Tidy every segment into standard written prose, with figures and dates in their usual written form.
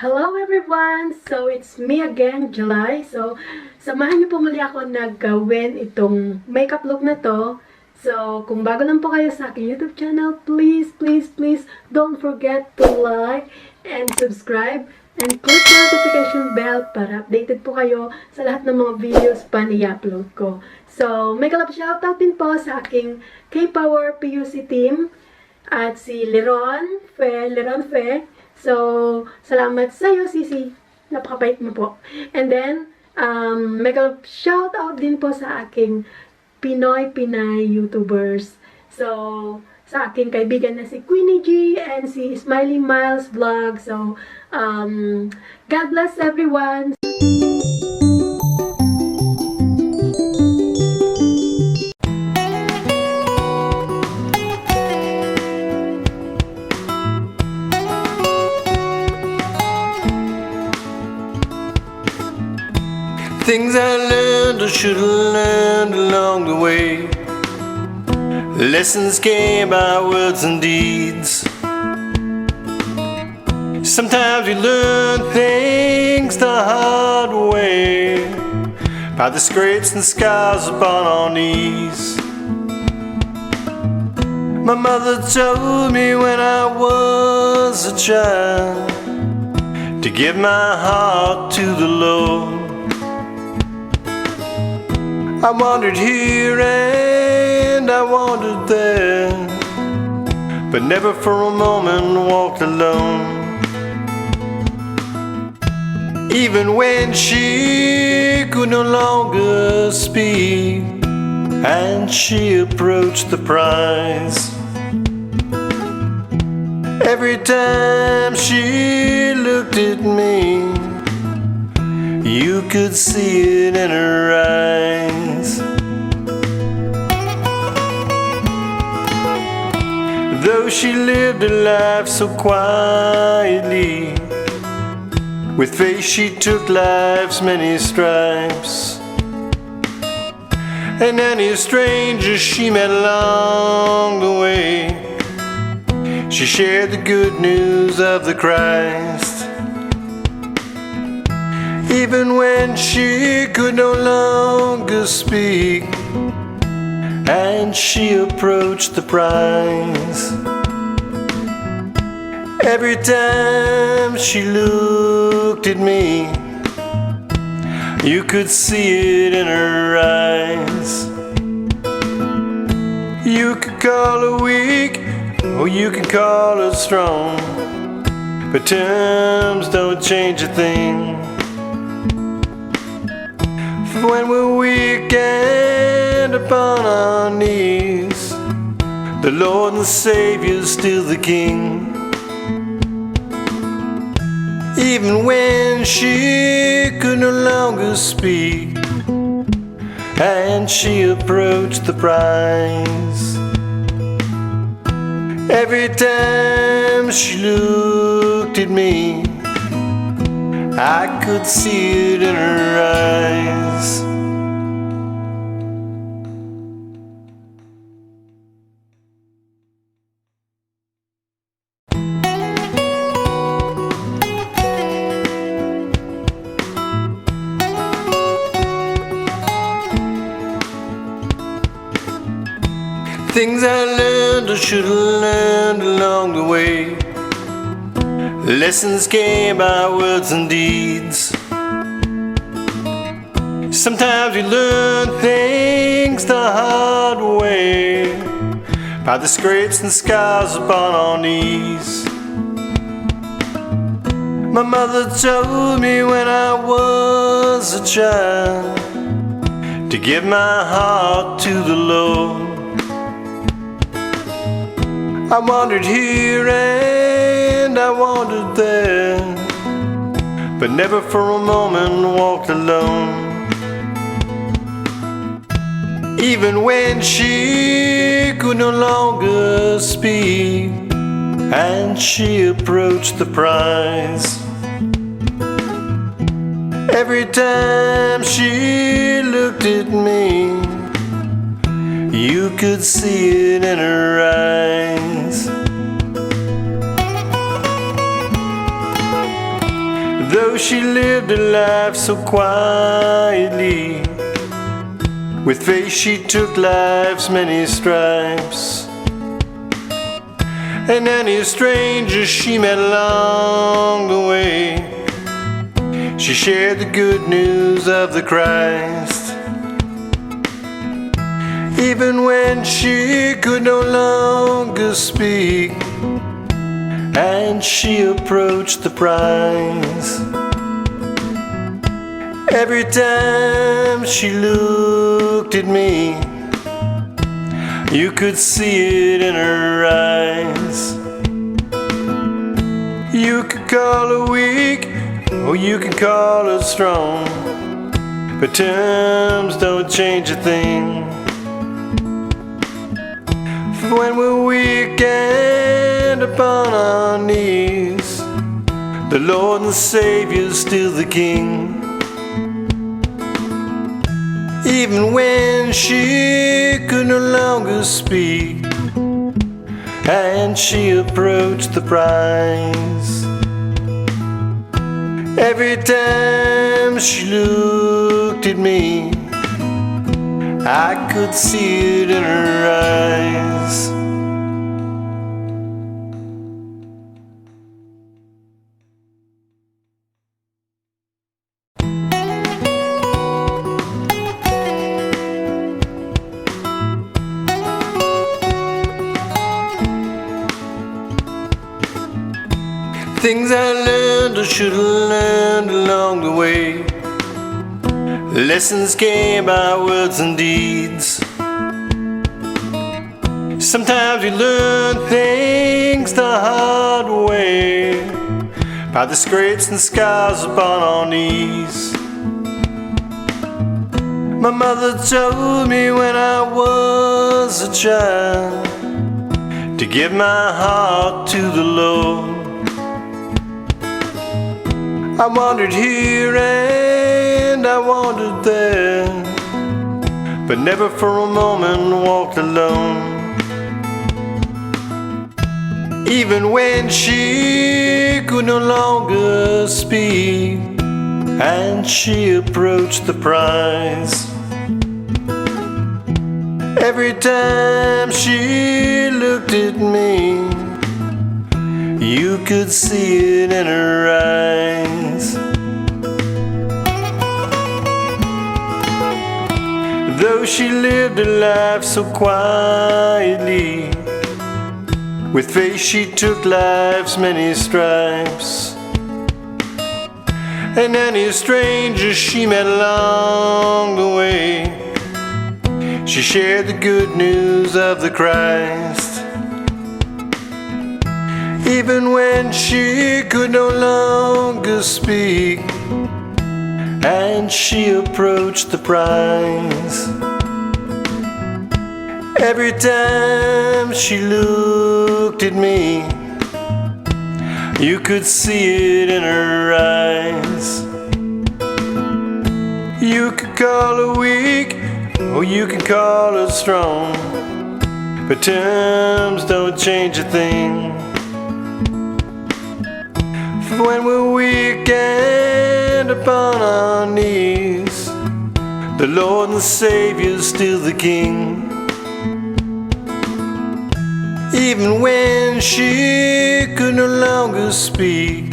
Hello everyone! So it's me again, July. So samahan niyo po muli ako na gawin itong makeup look na to. So kung bago lang po kayo sa aking YouTube channel, please don't forget to like and subscribe and click the notification bell para updated po kayo sa lahat ng mga videos pa i-upload ko. So may kalap shoutout din po sa aking K-Power PUC team at si Leron Fe. So, salamat sa iyo, Sisi. Napakabait mo po. And then, mega shout out din po sa aking Pinoy YouTubers. So, sa aking kaibigan na si Queenie G and si Smiley Miles Vlog. So, God bless everyone. Things I learned or should have learned along the way. Lessons came by words and deeds. Sometimes we learn things the hard way, by the scrapes and scars upon our knees. My mother told me when I was a child to give my heart to the Lord. I wandered here and I wandered there, but never for a moment walked alone. Even when she could no longer speak and she approached the prize, every time she looked at me, you could see it in her eyes. Though she lived a life so quietly, with faith she took life's many stripes. And any stranger she met along the way, she shared the good news of the Christ. Even when she could no longer speak and she approached the prize, every time she looked at me, you could see it in her eyes. You could call her weak or you could call her strong, but terms don't change a thing. When we're weak and upon our knees, the Lord and Savior's still the King. Even when she could no longer speak and she approached the prize, every time she looked at me, I could see it in her eyes. Things I learned or should have learned along the way. Lessons came by words and deeds. Sometimes we learn things the hard way, by the scrapes and scars upon our knees. My mother told me when I was a child to give my heart to the Lord. I wandered here and I wandered there, but never for a moment walked alone. Even when she could no longer speak and she approached the prize, every time she looked at me, you could see it in her eyes. Though she lived a life so quietly, with faith she took life's many stripes. And any stranger she met along the way, she shared the good news of the Christ. Even when she could no longer speak, and she approached the prize. Every time she looked at me, you could see it in her eyes. You could call her weak, or you could call her strong, but terms don't change a thing. For when we're weak and upon our knees, the Lord and Savior's still the King. Even when she could no longer speak, and she approached the prize. Every time she looked at me, I could see it in her eyes. Things I learned or should have learned along the way. Lessons came by words and deeds. Sometimes we learn things the hard way, by the scrapes and scars upon our knees. My mother told me when I was a child to give my heart to the Lord. I wandered here and I wandered there, but never for a moment walked alone. Even when she could no longer speak, and she approached the prize. Every time she looked at me, you could see it in her eyes. Though she lived a life so quietly, with faith she took life's many stripes. And any stranger she met along the way, she shared the good news of the Christ. Even when she could no longer speak, and she approached the prize. Every time she looked at me, you could see it in her eyes. You could call her weak, or you could call her strong, but terms don't change a thing. For when we're weak and upon our knees, the Lord and Savior's still the King. Even when she could no longer speak,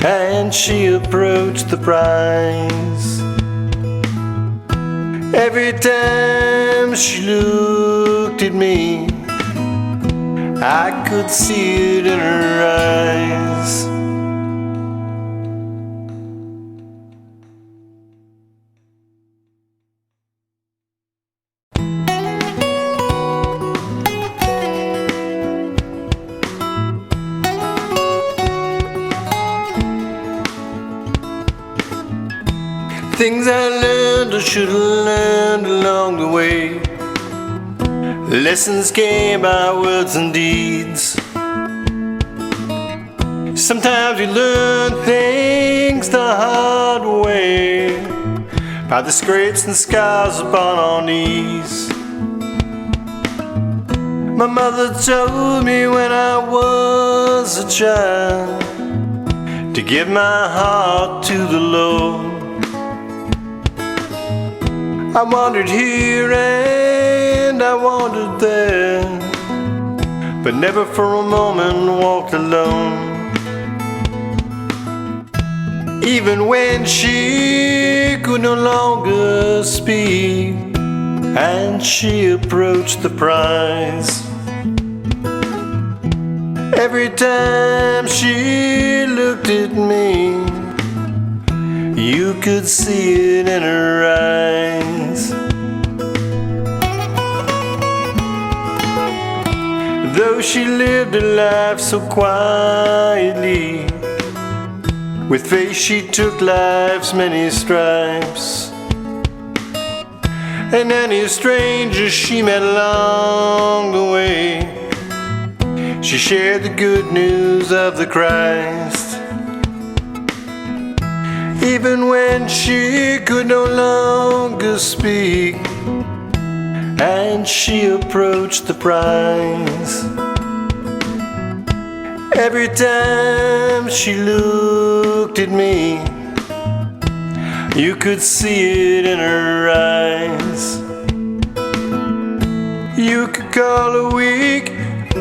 and she approached the prize. Every time she looked at me, I could see it in her eyes. Things I learned or should have learned along the way. Lessons came by words and deeds. Sometimes we learn things the hard way, by the scrapes and scars upon our knees. My mother told me when I was a child to give my heart to the Lord. I wandered here and I wandered there, but never for a moment walked alone. Even when she could no longer speak and she approached the prize, every time she looked at me, you could see it in her eyes. Though she lived a life so quietly, with faith she took life's many stripes, and any stranger she met along the way, she shared the good news of the Christ. Even when she could no longer speak and she approached the prize, every time she looked at me, you could see it in her eyes. You could call her weak,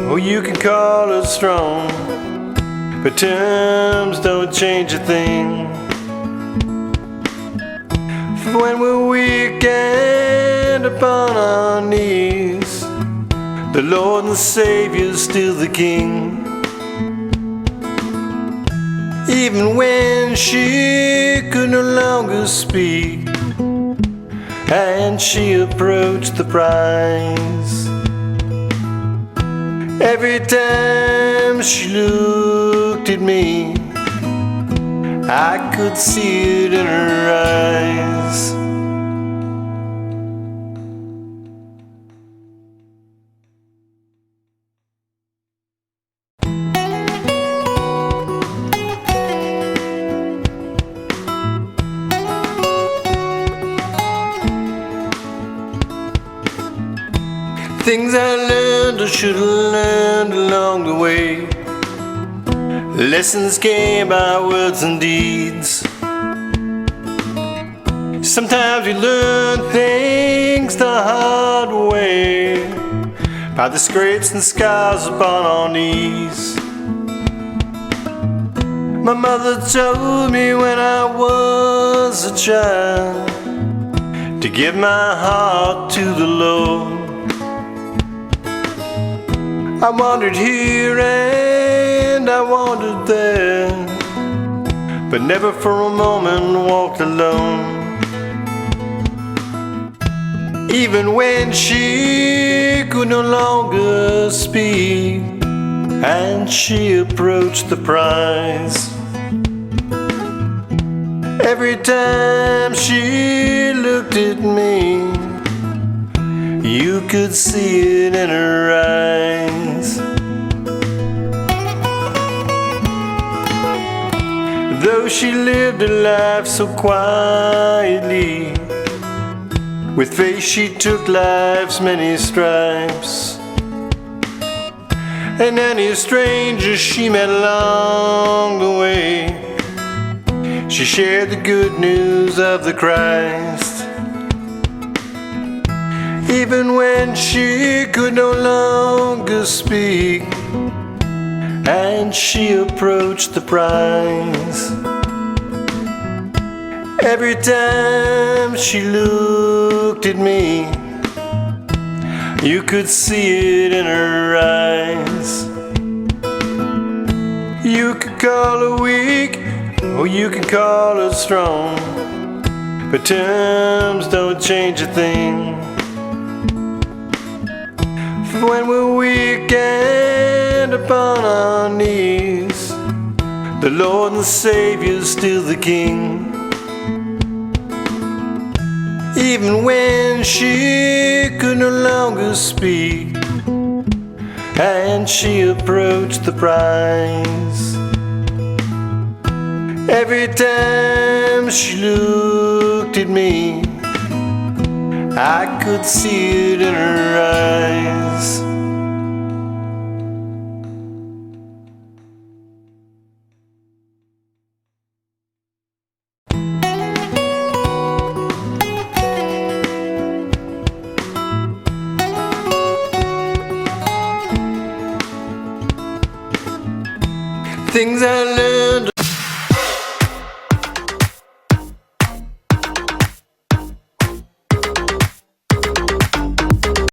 or you could call her strong, but terms don't change a thing. For when we're weak and upon our knees, the Lord and Savior's still the King. Even when she could no longer speak and she approached the prize, every time she looked at me, I could see it in her eyes. Things I learned or should have learned along the way, lessons came by words and deeds. Sometimes we learn things the hard way, by the scrapes and scars upon our knees. My mother told me when I was a child to give my heart to the Lord. I wandered here and I wandered there, but never for a moment walked alone. Even when she could no longer speak and she approached the prize, every time she looked at me, you could see it in her eyes. Though she lived a life so quietly, with faith she took life's many stripes, and any stranger she met along the way, she shared the good news of the Christ. Even when she could no longer speak and she approached the prize, every time she looked at me, you could see it in her eyes. You could call her weak, or you could call her strong, but terms don't change a thing. For when we're weak and upon our knees, the Lord and Savior's still the King. Even when she could no longer speak and she approached the prize, every time she looked at me, I could see it in her eyes. things I learned